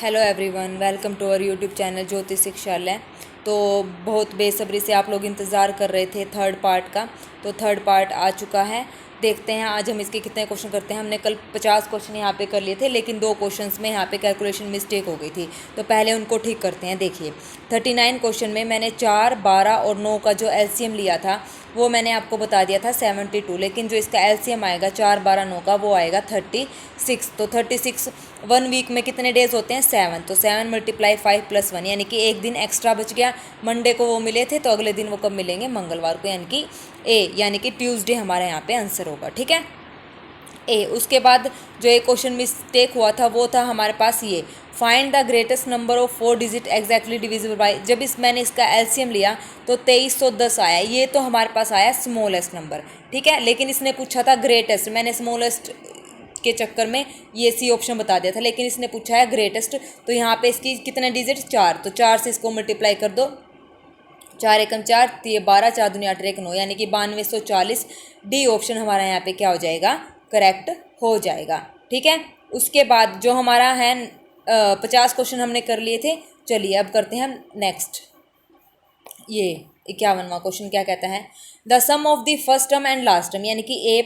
Hello everyone, welcome to our YouTube channel Jyoti Shikshalaya. तो बहुत बेसब्री से आप लोग इंतज़ार कर रहे थे थर्ड पार्ट का। तो थर्ड पार्ट आ चुका है। देखते हैं आज हम इसके कितने क्वेश्चन करते हैं। हमने कल 50 क्वेश्चन यहाँ पे कर लिए थे, लेकिन 2 क्वेश्चंस में यहाँ पे कैलकुलेशन मिस्टेक हो गई थी, तो पहले उनको ठीक करते हैं। देखिए 39 क्वेश्चन में मैंने 4, 12 और 9 का जो एलसीएम लिया था वो मैंने आपको बता दिया था 72, लेकिन जो इसका एलसीएम आएगा 4, 12, 9 का वो आएगा 36। तो 36 1 वीक में कितने डेज होते हैं? 7। तो 7 × 5 + 1 यानी कि एक दिन एक्स्ट्रा बच गया। मंडे को वो मिले थे, तो अगले दिन वो कब मिलेंगे? मंगलवार को, यानी कि ए यानी कि ट्यूसडे हमारे यहाँ पे आंसर होगा। ठीक है, ए। उसके बाद जो एक क्वेश्चन मिस्टेक हुआ था वो था हमारे पास ये, find the greatest number of 4 digit exactly divisible by. जब मैंने इसका एलसीएम लिया तो 2310 आया। ये तो हमारे पास आया स्मॉलेस्ट नंबर, ठीक है, लेकिन इसने पूछा था ग्रेटेस्ट। मैंने स्मॉलेस्ट के चक्कर में ये सी ऑप्शन बता दिया था, लेकिन इसने पूछा है ग्रेटेस्ट। तो यहाँ पे इसकी कितने डिजिट? 4। तो 4 से इसको मल्टीप्लाई कर दो, 4 एकम 4, तो ये 12, 4 दूनी 8, 1 9, यानी कि 9240। डी ऑप्शन हमारा यहाँ पे क्या हो जाएगा? करेक्ट हो जाएगा। ठीक है, उसके बाद जो हमारा है 50 क्वेश्चन हमने कर लिए थे। चलिए अब करते हैं हम नेक्स्ट। ये 51वां क्वेश्चन क्या कहता है? The sum of the first term and last term, यानी कि a +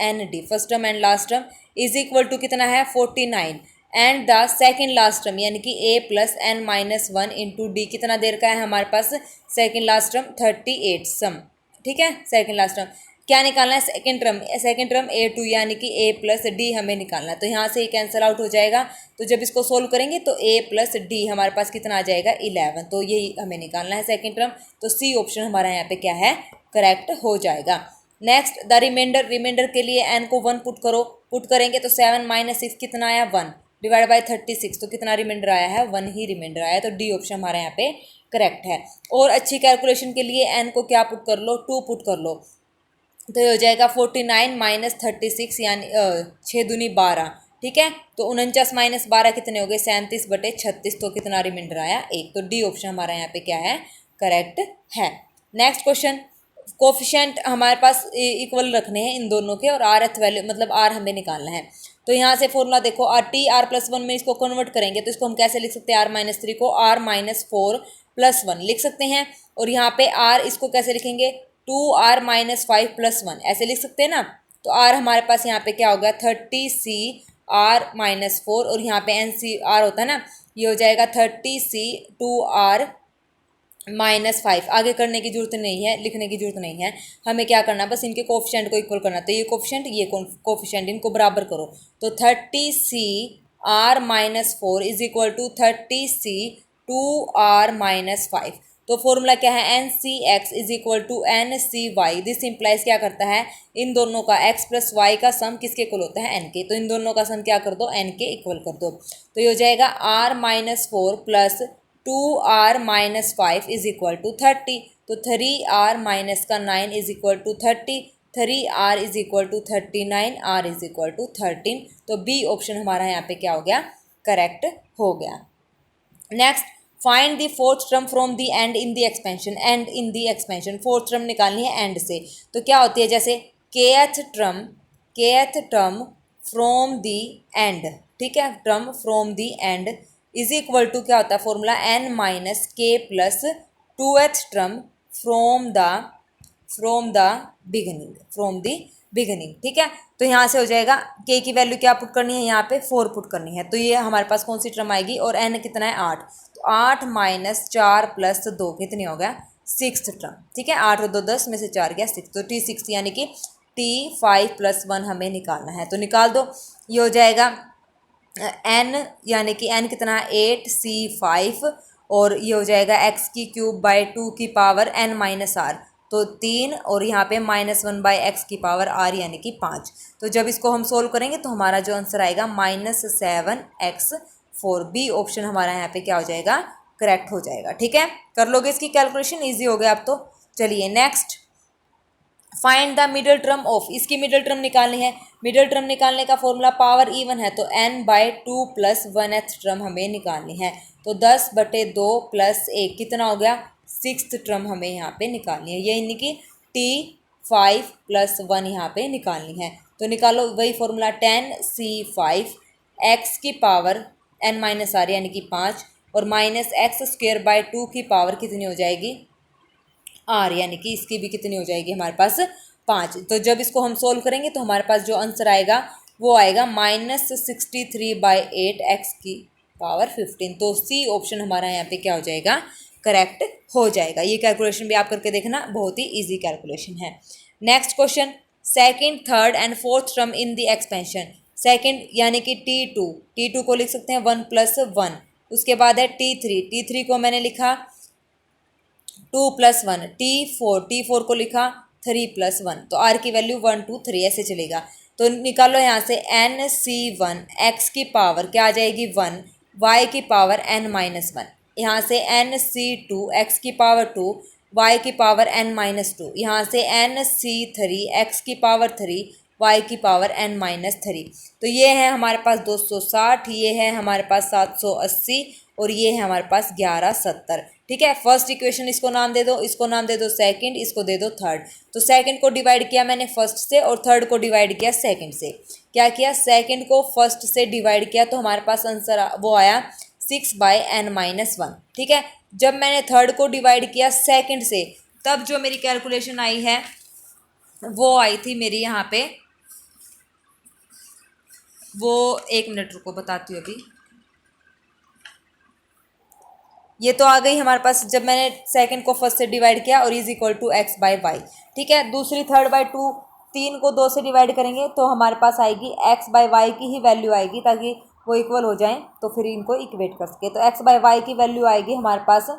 n d, first term and last term is equal to कितना है? 49। And the second last term यानी कि a + n - 1 × d कितना देर का है हमारे पास? सेकेंड लास्ट टर्म 38 सम। ठीक है, सेकेंड लास्ट टर्म क्या निकालना है? सेकेंड टर्म a2 यानी कि a + d हमें निकालना है। तो यहाँ से ही कैंसिल आउट हो जाएगा। तो जब इसको सोल्व करेंगे तो a + d हमारे पास कितना आ जाएगा? 11। तो यही हमें निकालना है सेकेंड टर्म। तो सी ऑप्शन हमारा यहाँ पे क्या है? करेक्ट हो जाएगा। नेक्स्ट द रिमाइंडर के लिए n को 1 पुट करो। पुट करेंगे तो 7 - 6 कितना आया? 1 डिवाइड बाई 36। तो कितना रिमाइंडर आया है? 1 ही रिमाइंडर आया है। तो डी ऑप्शन हमारे यहाँ पे करेक्ट है। और अच्छी कैलकुलेशन के लिए n को क्या पुट कर लो? 2 पुट कर लो। तो ये हो जाएगा 49 - 36 यानी 6 दूनी 12। ठीक है, तो 49 - 12 कितने हो गए? 37/36। तो कितना रिमाइंडर आया? 1। तो डी ऑप्शन हमारा यहाँ पे क्या है? करेक्ट है। नेक्स्ट क्वेश्चन, कोफिशिएंट हमारे पास इक्वल रखने हैं इन दोनों के, और आर एथ वैल्यू मतलब आर हमें निकालना है। तो यहाँ से फॉर्मूला देखो, r+1 में इसको कन्वर्ट करेंगे तो इसको हम कैसे लिख सकते हैं? r-3 को r-4 + 1 लिख सकते हैं। और यहाँ पे r इसको कैसे लिखेंगे? 2r - 5 + 1 ऐसे लिख सकते हैं ना। तो r हमारे पास यहाँ पे क्या होगा? 30c r-4, और यहाँ पे NCR होता है ना, ये हो जाएगा 30c 2r -5। आगे करने की जरूरत नहीं है, लिखने की जरूरत नहीं है। हमें क्या करना है? बस इनके कोफिशिएंट को इक्वल करना। तो ये कोफिशिएंट, ये कोफिशिएंट, इनको बराबर करो। तो 30c r-4 is equal to 30c 2r - 5। तो फॉर्मूला क्या है? NCX is equal to NCY। This implies क्या करता है? इन दोनों का x + y का सम किसके इक्वल होता है? n के। तो इन दोनों का सम क्या कर दो? n के इक्वल कर दो। तो ये हो जाएगा r-4 + 2r - 5 is equal to 30। तो 3r - का 9 is equal to 30। 3r is equal to 39, r is equal to 13। तो बी ऑप्शन हमारा यहाँ पे क्या हो गया? करेक्ट हो गया। Next, find the fourth term from the and in the expansion. And in the expansion fourth term निकालनी है एंड से। तो क्या होती है? जैसे kth term from the end, ठीक है, term from the end is equal to क्या होता है? Formula n - k + 2th term from the beginning. ठीक है, तो यहाँ से हो जाएगा k की वैल्यू क्या पुट करनी है? यहाँ पे 4 पुट करनी है। तो ये हमारे पास कौन सी टर्म आएगी? और n कितना है? 8। तो 8 - 4 + 2 कितनी हो गया? 6th term. ठीक है, 8 और 2 10 में से 4 गया 6। तो T6 यानी कि T5 + 1 हमें निकालना है। तो निकाल दो। ये हो जाएगा n यानी कि n कितना है? 8c5, और ये हो जाएगा x³ 2 की पावर n - r, तो 3, और यहाँ पे -1/x² r यानी कि 5। तो जब इसको हम सोल्व करेंगे तो हमारा जो आंसर आएगा -7x4। बी ऑप्शन हमारा यहाँ पे क्या हो जाएगा? करेक्ट हो जाएगा। ठीक है, कर लोगे इसकी कैलकुलेशन? ईजी हो गया अब तो। चलिए next, find the middle term of. इसकी मिडल टर्म निकालनी है। मिडल टर्म निकालने का फॉर्मूला पावर इवन है, तो n/2 + 1th टर्म हमें निकालनी है। तो 10/2 + 1 कितना हो गया? 6th टर्म हमें यहाँ पे निकालनी है। ये यानी कि T5 + 1 यहाँ पे निकालनी है। तो निकालो वही formula 10c5 x² n minus are यानी कि 5 और माइनस एक्स स्क्वेयर बाय 2 की पावर कितनी हो जाएगी आर यानी कि इसकी भी कितनी हो जाएगी हमारे पास 5। तो जब इसको हम सोल्व करेंगे तो हमारे पास जो आंसर आएगा वो आएगा -63/8 x की पावर 15। तो सी ऑप्शन हमारा यहाँ पे क्या हो जाएगा करेक्ट हो जाएगा। ये कैलकुलेशन भी आप करके देखना, बहुत ही इजी कैलकुलेशन है। Next question, second third and fourth term in the expansion. Second यानी कि T2 को लिख सकते हैं 1 + 1। उसके बाद है T3 को मैंने लिखा 2 + 1। T4 को लिखा 3 + 1। तो r की वैल्यू 1 2 3 ऐसे चलेगा। तो निकालो यहाँ से NC1 x की पावर क्या आ जाएगी 1, y की पावर n-1। यहाँ से NC2 x की पावर 2, y की पावर n-2। यहाँ से NC3 x की पावर 3, y की पावर n-3। तो ये है हमारे पास 260, ये है हमारे पास 780 और ये है हमारे पास 1170। ठीक है, फर्स्ट इक्वेशन इसको नाम दे दो, इसको नाम दे दो सेकंड, इसको दे दो थर्ड। तो सेकंड को डिवाइड किया मैंने फर्स्ट से और थर्ड को डिवाइड किया सेकंड से। क्या किया, सेकंड को फर्स्ट से डिवाइड किया तो हमारे पास आंसर वो आया 6/n-1। ठीक है, जब मैंने थर्ड को डिवाइड किया सेकंड से तब जो मेरी कैलकुलेशन आई है वो आई थी मेरी यहाँ पे, वो 1 मिनट रुको बताती हूँ अभी। ये तो आ गई हमारे पास जब मैंने सेकंड को फर्स्ट से डिवाइड किया और इज इक्वल टू x/y। ठीक है, दूसरी 3/2 3 को 2 से डिवाइड करेंगे तो हमारे पास आएगी x/y की ही वैल्यू आएगी ताकि वो इक्वल हो जाएं, तो फिर इनको इक्वेट कर सके। तो x/y की वैल्यू आएगी हमारे पास,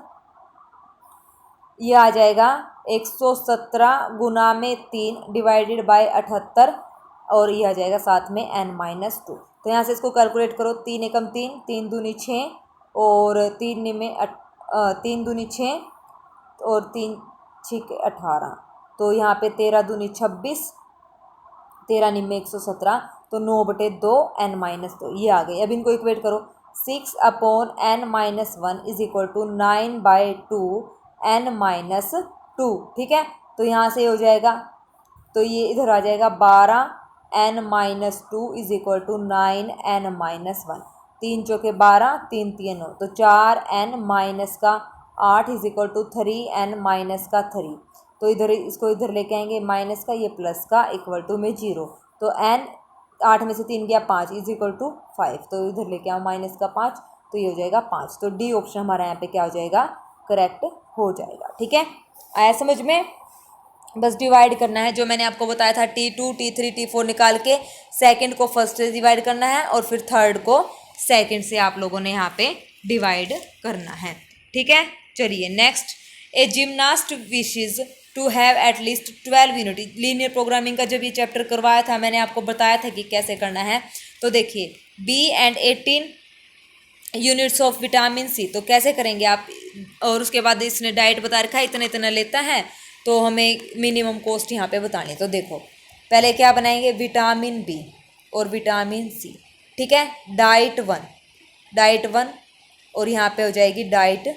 ये आ जाएगा 117 गुना में 3 डिवाइडेड बाय 78 और ये आ जाएगा साथ में n-2। तो यहाँ से इसको कैलकुलेट करो, 3 एकम 3, 3 दूनी 6 और 3 में 3 दूनी 6 और 3 6 18। तो यहाँ पे 13 दूनी 26, 13 निम्मे 117, तो 9/2 n-2 ये आ गई। अब इनको इक्वेट करो, 6/n-1 is equal to 9/2 n-2। ठीक है, तो यहाँ से हो जाएगा, तो ये इधर आ जाएगा 12n-2 is equal to 9n-1। 3 चौके 12, 3 3 9, तो 4n-8 is equal to 3n-3। तो इधर इसको इधर लेके आएंगे माइनस का, ये प्लस का इक्वल टू में 0। तो n 8 में से 3 गया 5 इज इक्वल टू 5। तो इधर लेके आओ माइनस का 5, तो ये हो जाएगा 5। तो डी ऑप्शन हमारा यहाँ पे क्या हो जाएगा करेक्ट हो जाएगा। ठीक है, आया समझ में? बस डिवाइड करना है जो मैंने आपको बताया था, T2 T3 T4 निकाल के सेकंड को फर्स्ट से डिवाइड करना है और फिर थर्ड को सेकंड से आप लोगों ने यहाँ पे डिवाइड करना है। ठीक है, चलिए next, a gymnast wishes to have at least 12 unit. Linear programming का जब ये चैप्टर करवाया था मैंने आपको बताया था कि कैसे करना है। तो देखिए B and 18 units of vitamin C, तो कैसे करेंगे आप, और उसके बाद इसने डाइट बता रखा है इतना इतना लेता है, तो हमें मिनिमम कॉस्ट यहाँ पे बतानी है। तो देखो पहले क्या बनाएंगे, विटामिन बी और विटामिन सी। ठीक है, डाइट 1 और यहाँ पे हो जाएगी डाइट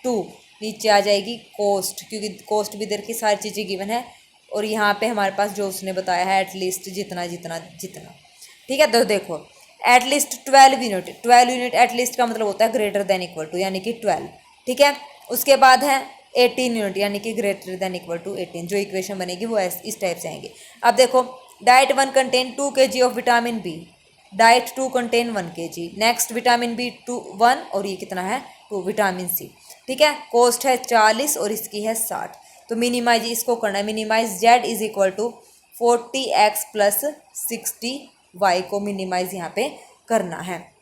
2, नीचे आ जाएगी कॉस्ट, क्योंकि कॉस्ट भी इधर की सारी चीज़ें गिवन है और यहाँ पे हमारे पास जो उसने बताया है एटलीस्ट जितना जितना जितना। ठीक है, तो देखो एटलीस्ट 12 यूनिट एटलीस्ट का मतलब होता है ग्रेटर देन इक्वल टू यानी कि 12। ठीक है, उसके बाद है 18 यूनिट यानी कि ग्रेटर देन इक्वल टू 18। जो इक्वेशन बनेगी वो इस टाइप से आएंगे। अब देखो diet 1 contain 2 kg of vitamin B, diet 2 contain 1 kg। Next vitamin B 1 और ये कितना है 2 विटामिन सी। ठीक है, कॉस्ट है 40 और इसकी है 60। तो मिनिमाइज इसको करना है, minimize z is equal to 40x plus 60y को मिनिमाइज यहाँ पे करना है।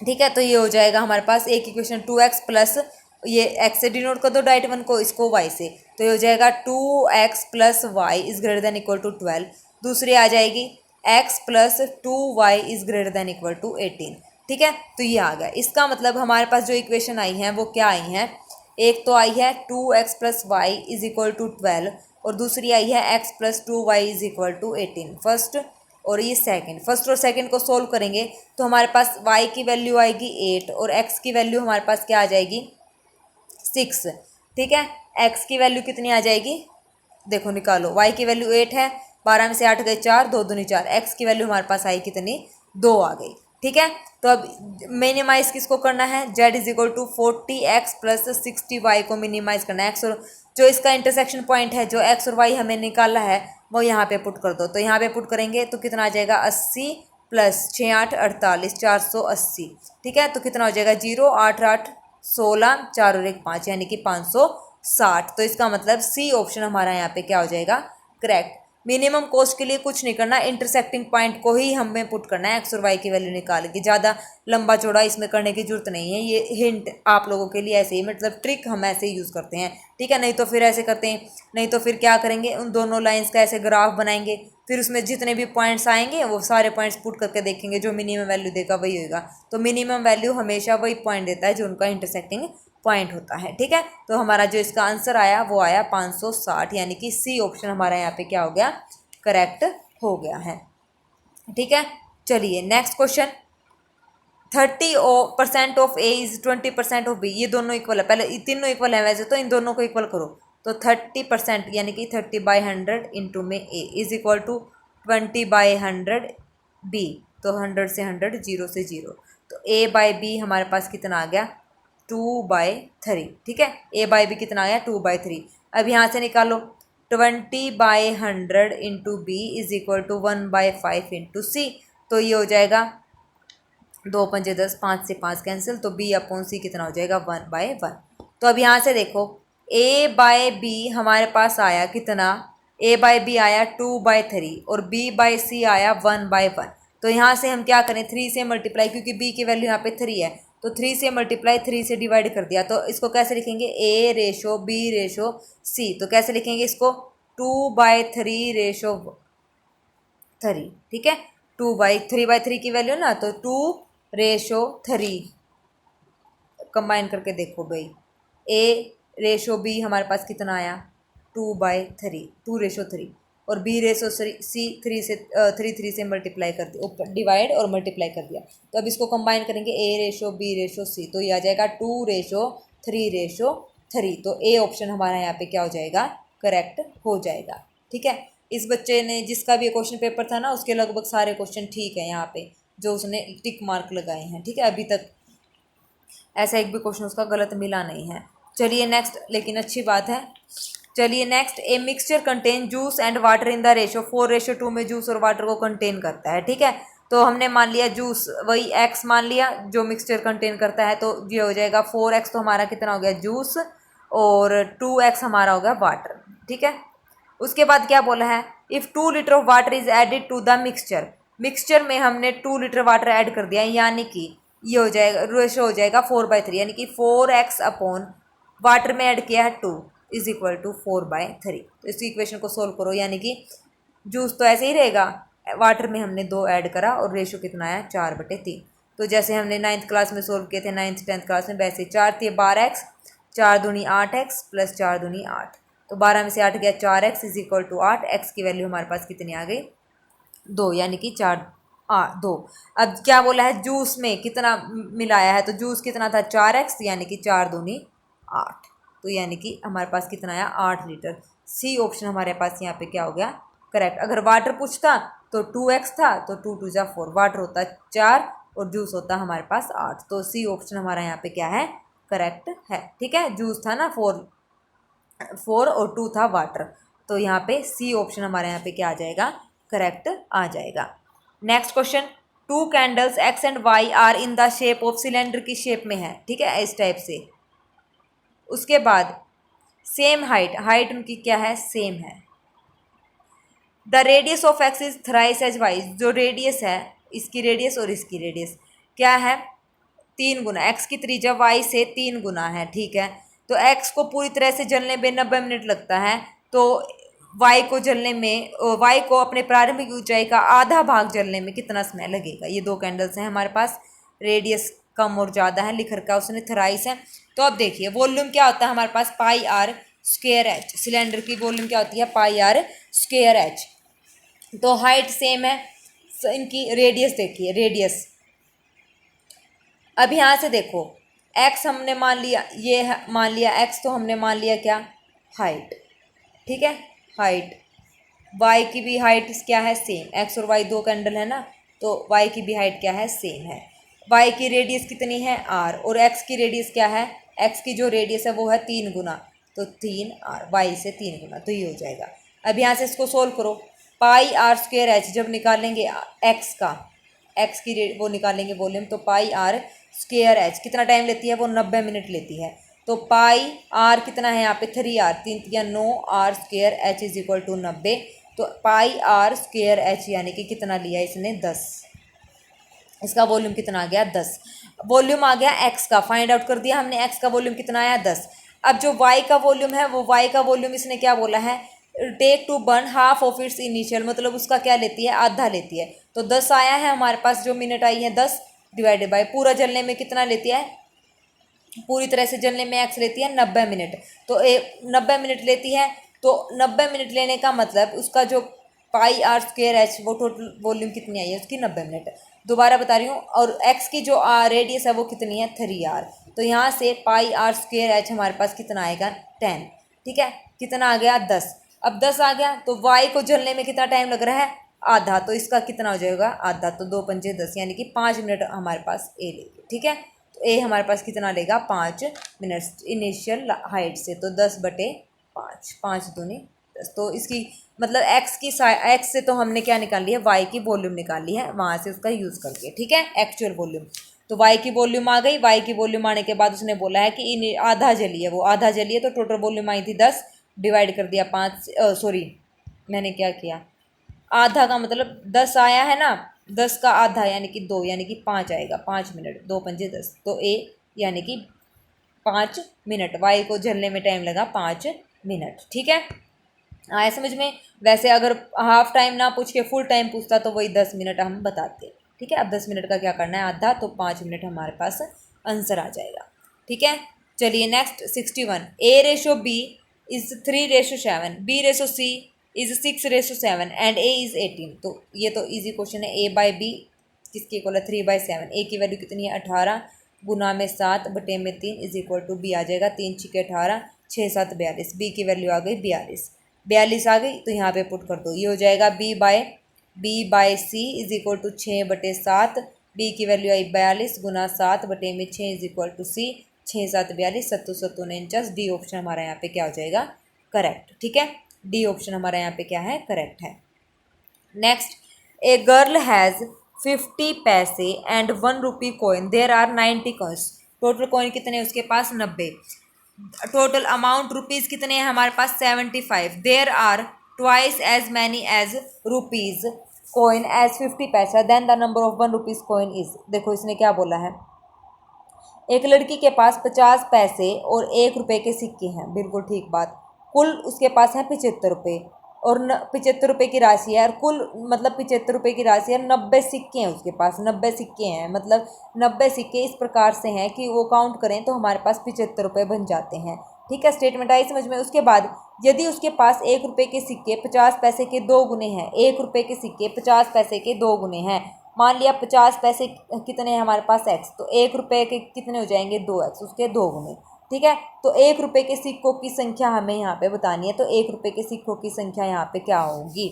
ठीक है, तो ये हो जाएगा हमारे पास एक इक्वेशन 2x प्लस, ये x से डिनोट कर दो डाइट 1 को, इसको y से, तो ये हो जाएगा 2x plus y is greater than equal to 12। दूसरी आ जाएगी x plus 2y is greater than equal to 18। ठीक है, तो ये आ गया। इसका मतलब हमारे पास जो इक्वेशन आई हैं वो क्या आई हैं, एक तो आई है 2x plus y is equal to 12 और दूसरी आई है x plus 2y is equal to 18। First और ये सेकंड, फर्स्ट और सेकंड को सोल्व करेंगे तो हमारे पास y की वैल्यू आएगी 8 और x की वैल्यू हमारे पास क्या आ जाएगी 6। ठीक है, x की वैल्यू कितनी आ जाएगी, देखो निकालो, y की वैल्यू 8 है, 12 में से 8 गए 4, 2 दूनी 4, x की वैल्यू हमारे पास आई कितनी 2 आ गई। ठीक है। तो अब मिनिमाइज किसको करना है, z is equal to 40x plus 60y को मिनिमाइज करना है। x और जो इसका इंटरसेक्शन पॉइंट है, जो x और y हमें निकाला है, वो यहाँ पे पुट कर दो। तो यहाँ पे पुट करेंगे तो कितना आ जाएगा, 80 प्लस 6 8 48 480। ठीक है, तो कितना हो जाएगा, 0 8 8 16 4 और 1 5 यानी कि 560। तो इसका मतलब सी ऑप्शन हमारा यहाँ पे क्या हो जाएगा, करेक्ट। मिनिमम कॉस्ट के लिए कुछ नहीं करना, इंटरसेक्टिंग पॉइंट को ही हमें पुट करना है, एक्स और वाई की वैल्यू निकाल के। ज़्यादा लंबा चौड़ा इसमें करने की जरूरत नहीं है, ये हिंट आप लोगों के लिए ऐसे ही, मतलब ट्रिक हम ऐसे ही यूज़ करते हैं। ठीक है, नहीं तो फिर ऐसे करते हैं, नहीं तो फिर क्या करेंगे, उन दोनों लाइन्स का ऐसे ग्राफ बनाएंगे, फिर उसमें जितने भी पॉइंट्स आएंगे वो सारे पॉइंट्स पुट करके देखेंगे, जो मिनिमम वैल्यू देगा वही होगा। तो मिनिमम वैल्यू हमेशा वही पॉइंट देता है जो उनका इंटरसेक्टिंग पॉइंट होता है। ठीक है, तो हमारा जो इसका आंसर आया वो आया 560, यानी कि सी ऑप्शन हमारा यहाँ पे क्या हो गया, करेक्ट हो गया है। ठीक है, चलिए next question. 30% of A is 20% of B, ये दोनों इक्वल है, पहले तीनों इक्वल है वैसे तो इन दोनों को इक्वल करो। तो 30% यानी कि 30/100 इंटू में ए इज इक्वल टू 20/100 बी, तो 100 से 100 0 से 0, तो ए बाई बी हमारे पास कितना आ गया, 2/3। ठीक है, ए बाई बी कितना आया, 2/3। अब यहाँ से निकालो 20/100 into B is equal to 1/5 into C, तो ये हो जाएगा 2 पंजे 10, 5 से 5 कैंसिल, तो बी अपॉन सी कितना हो जाएगा, 1/1। तो अब यहाँ से देखो ए बाय बी हमारे पास आया कितना, ए बाय बी आया 2/3 और बी बाय सी आया 1/1। तो यहाँ से हम क्या करें, 3 से मल्टीप्लाई, क्योंकि बी की वैल्यू यहाँ पे 3 है, तो 3 से मल्टीप्लाई 3 से डिवाइड कर दिया। तो इसको कैसे लिखेंगे, ए रेशो बी रेशो सी, तो कैसे लिखेंगे इसको, 2/3 रेशो 3। ठीक है, 3/3 की वैल्यू ना, तो 2/3 कंबाइन करके देखो भाई, ए रेशो बी हमारे पास कितना आया, 2/3, 2/3, और बी रेशो सी 3 से मल्टीप्लाई कर दिया, ऊपर डिवाइड और मल्टीप्लाई कर दिया। तो अब इसको कंबाइन करेंगे, ए रेशो बी रेशो सी, तो ये आ जाएगा 2/3 तो ए ऑप्शन हमारा यहाँ पे क्या हो जाएगा, करेक्ट हो जाएगा। ठीक है, इस बच्चे ने जिसका भी क्वेश्चन पेपर था ना, उसके लगभग सारे क्वेश्चन ठीक है यहाँ पे, जो उसने टिक मार्क लगाए हैं। ठीक है, अभी तक ऐसा एक भी क्वेश्चन उसका गलत मिला नहीं है। चलिए नेक्स्ट, लेकिन अच्छी बात है। चलिए next, a mixture contain juice and water in the ratio 4:2 में जूस और वाटर को कंटेन करता है। ठीक है, तो हमने मान लिया जूस वही x मान लिया जो मिक्सचर कंटेन करता है, तो ये हो जाएगा 4x, तो हमारा कितना हो गया जूस, और 2x हमारा हो गया वाटर। ठीक है, उसके बाद क्या बोला है, if 2 litre of water is added to the mixture, mixture में हमने 2 लीटर वाटर ऐड कर दिया, यानी कि ये हो जाएगा, रेशो हो जाएगा 4/3, यानी कि 4x अपॉन वाटर में ऐड किया है 2 इज इक्वल टू 4/3। तो इस इक्वेशन को सोल्व करो, यानी कि जूस तो ऐसे ही रहेगा, वाटर में हमने 2 ऐड करा और रेशो कितना आया, 4/3। तो जैसे हमने 9th क्लास में सोल्व किए थे, 9th 10th क्लास में, वैसे 4 थी 12x, 4 दूनी 8x प्लस 4 दूनी 8, तो 12 में से 8 गया 4x is equal to 8, x की वैल्यू हमारे पास कितनी आ गई, 2, यानी कि 2। अब क्या बोला है, जूस में कितना मिलाया है, तो जूस कितना था 4x, यानी कि 4 दूनी 8, तो यानी कि हमारे पास कितना आया, 8 लीटर। सी ऑप्शन हमारे पास यहाँ पे क्या हो गया, करेक्ट। अगर वाटर पूछता तो 2x था, तो 2 2 जा 4, वाटर होता 4 और जूस होता हमारे पास 8, तो सी ऑप्शन हमारा यहाँ पे क्या है, करेक्ट है। ठीक है, जूस था ना 4 और 2 था वाटर, तो यहाँ पे सी ऑप्शन हमारे यहाँ पे क्या आ जाएगा, करेक्ट आ जाएगा। Next question, 2 candles X and Y are in the shape of cylinder की शेप में है। ठीक है, इस टाइप से। उसके बाद सेम हाइट उनकी क्या है, सेम है। The radius of X is thrice as Y, जो रेडियस है, इसकी रेडियस और इसकी रेडियस क्या है, 3 गुना, एक्स की त्रिज्या वाई से 3 गुना है। ठीक है, तो एक्स को पूरी तरह से जलने में 90 मिनट लगता है, तो वाई को जलने में, वाई को अपने प्रारंभिक ऊंचाई का आधा भाग जलने में कितना समय लगेगा। ये 2 कैंडल्स हैं हमारे पास, रेडियस कम और ज़्यादा है, लिख रखा है उसने थ्राइस है। तो अब देखिए वॉल्यूम क्या होता है हमारे पास, πr²h, सिलेंडर की वॉल्यूम क्या होती है, πr²h। तो हाइट सेम है, इनकी रेडियस देखिए, रेडियस अब यहाँ से देखो, x हमने मान लिया, ये मान लिया x, तो हमने मान लिया क्या, हाइट। ठीक है, हाइट, y की भी हाइट क्या है, सेम, x और y 2 कैंडल है ना, तो y की भी हाइट क्या है, सेम है। y की रेडियस कितनी है, r, और x की रेडियस क्या है, x की जो रेडियस है वो है 3 गुना, तो 3r, y से 3 गुना, तो ये हो जाएगा। अब यहाँ से इसको सोल्व करो, पाई आर स्क्वेयर एच जब निकालेंगे x का, x की वो निकालेंगे वॉल्यूम, तो पाई आर स्क्वेयर एच कितना टाइम लेती है, वो 90 मिनट लेती है। तो पाई आर कितना है यहाँ पे, 3r, 3 या 9 r square h is equal to 90। तो पाई आर स्क्वेयर एच यानी कि कितना लिया इसने, 10। इसका वॉल्यूम कितना आ गया, 10। वॉल्यूम आ गया एक्स का, फाइंड आउट कर दिया हमने, एक्स का वॉल्यूम कितना आया, 10। अब जो वाई का वॉल्यूम है, वो वाई का वॉल्यूम इसने क्या बोला है, take to burn half of its initial, मतलब उसका क्या लेती है, आधा लेती है। तो 10 आया है हमारे पास, जो मिनट आई है 10 डिवाइडेड बाई पूरा जलने में कितना लेती है, पूरी तरह से जलने में एक्स लेती है 90 मिनट। तो 90 मिनट लेती है, तो 90 मिनट लेने का मतलब उसका जो पाई आर स्क्वेयर एच, वो टोटल वॉल्यूम कितनी आई है उसकी, 90 मिनट। दोबारा बता रही हूँ, और एक्स की जो रेडियस है वो कितनी है, 3r। तो यहाँ से पाई आर स्क्वेयर एच हमारे पास कितना आएगा, 10। ठीक है, कितना आ गया, 10। अब 10 आ गया, तो वाई को जलने में कितना टाइम लग रहा है, आधा, तो इसका कितना हो जाएगा, आधा, तो 2 पंजे 10, यानी कि 5 मिनट हमारे पास ए लेगी। ठीक है, तो ए हमारे पास कितना लेगा, 5 मिनट इनिशियल हाइट से, तो 10/5, 5 दूनी 10। तो इसकी मतलब एक्स से तो हमने क्या निकाल लिया, वाई की वॉल्यूम निकाल ली है वहाँ से उसका यूज़ करके। ठीक है, एक्चुअल वॉल्यूम। तो वाई की वॉल्यूम आ गई, वाई की वॉल्यूम आने के बाद उसने बोला है कि इन आधा जली है, वो आधा जली है, तो टोटल वॉल्यूम आई थी 10, डिवाइड कर दिया 5, सॉरी मैंने क्या किया, आधा का मतलब 10 आया है ना, 10 का आधा यानी कि 2, यानी कि 5 आएगा, 5 मिनट, 2 पंजे 10, तो ए यानी कि 5 मिनट, वाई को जलने में टाइम लगा 5 मिनट। ठीक है, आया समझ में। वैसे अगर हाफ टाइम ना पूछ के फुल टाइम पूछता तो वही 10 मिनट हम बताते। ठीक है, अब 10 मिनट का क्या करना है, आधा, तो 5 मिनट हमारे पास आंसर आ जाएगा। ठीक है, चलिए next 61, A/B is 3/7, B/C is 6/7 and A is 18। तो ये तो इजी क्वेश्चन है, A/B किसके इक्वल है, 3/7। ए की वैल्यू कितनी है, 18 गुना में 7 बटे में 3 इज इक्वल टू बी आ जाएगा, 3 छिके 18, 6 7 42, बी की वैल्यू आ गई 42 आ गई, तो यहाँ पे पुट कर दो, ये हो जाएगा B/C is equal to 6/7, B की वैल्यू आई 42 गुना 7 बटे में 6 is equal to C, 6 7 42, 7 7 49, D option हमारा यहाँ पे क्या हो जाएगा, करेक्ट। ठीक है, डी ऑप्शन हमारा यहाँ पे क्या है, करेक्ट है। Next, a girl has 50 paise and 1 rupee coin, there are 90 coins. Total coin कितने हैं उसके पास, 90। टोटल अमाउंट रुपीज़ कितने हैं हमारे पास, 75। There are twice as many as rupees coin as 50 paisa, then the number of 1 rupees coin is. देखो इसने क्या बोला है, एक लड़की के पास 50 पैसे और 1 रुपये के सिक्के हैं, बिल्कुल ठीक बात। कुल उसके पास है 75 रुपये, और 75 रुपये की राशि है, और कुल मतलब 75 रुपये की राशि है, 90 सिक्के हैं उसके पास, 90 सिक्के हैं, मतलब 90 सिक्के इस प्रकार से हैं कि वो काउंट करें तो हमारे पास 75 रुपये बन जाते हैं। ठीक है, स्टेटमेंट आई समझ में। उसके बाद यदि उसके पास 1 रुपये के सिक्के 50 पैसे के 2 गुने हैं, 1 रुपये के सिक्के 50 पैसे के 2 गुने हैं, मान लिया 50 पैसे कितने हैं हमारे पास, एक्स, तो 1 रुपये के कितने हो जाएंगे, 2x, उसके 2 गुने। ठीक है, तो 1 रुपये के सिक्कों की संख्या हमें यहाँ पे बतानी है, तो 1 रुपये के सिक्कों की संख्या यहाँ पे क्या होगी।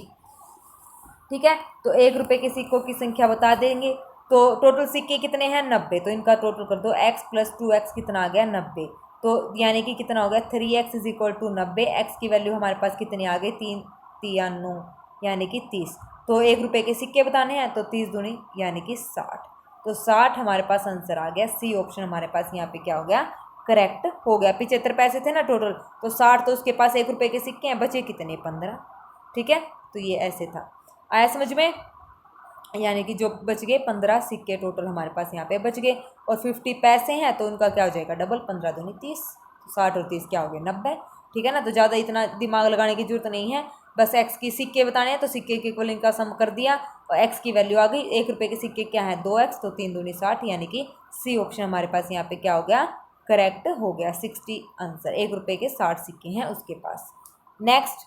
ठीक है, तो 1 रुपये के सिक्कों की संख्या बता देंगे। तो टोटल सिक्के कितने हैं, 90, तो इनका टोटल कर दो, x + 2x कितना आ गया, 90। तो यानी कि कितना हो गया, 3x is equal to 90। X की वैल्यू हमारे पास कितनी आ गई, 3 3 9 यानी कि 30। तो 1 रुपये के सिक्के बताने हैं, तो 30 दूनी यानी कि 60। तो 60 हमारे पास आंसर आ गया, सी ऑप्शन हमारे पास यहाँ पे क्या हो गया, करेक्ट हो गया। 75 पैसे थे ना टोटल, तो 60, तो उसके पास 1 रुपये के सिक्के हैं, बचे कितने, 15। ठीक है, तो ये ऐसे था, आया समझ में। यानी कि जो बच गए 15 सिक्के टोटल हमारे पास यहाँ पे बच गए, और 50 पैसे हैं तो उनका क्या हो जाएगा, डबल, 15 दूनी 30, 60 और 30 क्या हो गए, 90। ठीक है ना, तो ज़्यादा इतना दिमाग लगाने की जरूरत नहीं है, बस एक्स की सिक्के बताने हैं, तो सिक्के के इक्वल इनका सम कर दिया, और एक्स की वैल्यू आ गई। 1 रुपये के सिक्के क्या है, 2x, तो 3 दूनी 60, यानी कि सी ऑप्शन हमारे पास यहाँ पे क्या हो गया, करेक्ट हो गया। 60 आंसर, 1 रुपये के 60 सिक्के हैं उसके पास। Next,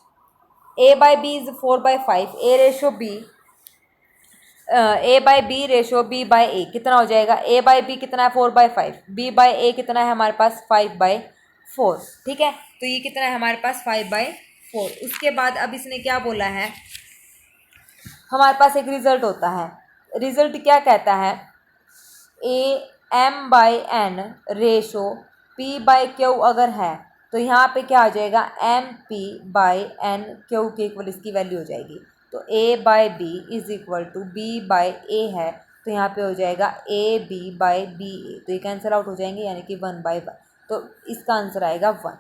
A/B is 4/5, A/B A/B/B/A कितना हो जाएगा, A/B कितना है, 4/5, B/A कितना है हमारे पास, 5/4। ठीक है, तो ये कितना है हमारे पास, 5/4। उसके बाद अब इसने क्या बोला है, हमारे पास एक रिजल्ट होता है, रिजल्ट क्या कहता है, m/n रेशो p/q अगर है तो यहाँ पे क्या आ जाएगा, mp/n क्यू के इक्वल इसकी वैल्यू हो जाएगी। तो a/b is equal to b/a है, तो यहाँ पे हो जाएगा ab/ba, तो ये कैंसिल आउट हो जाएंगे, यानी कि 1/1, तो इसका आंसर आएगा 1।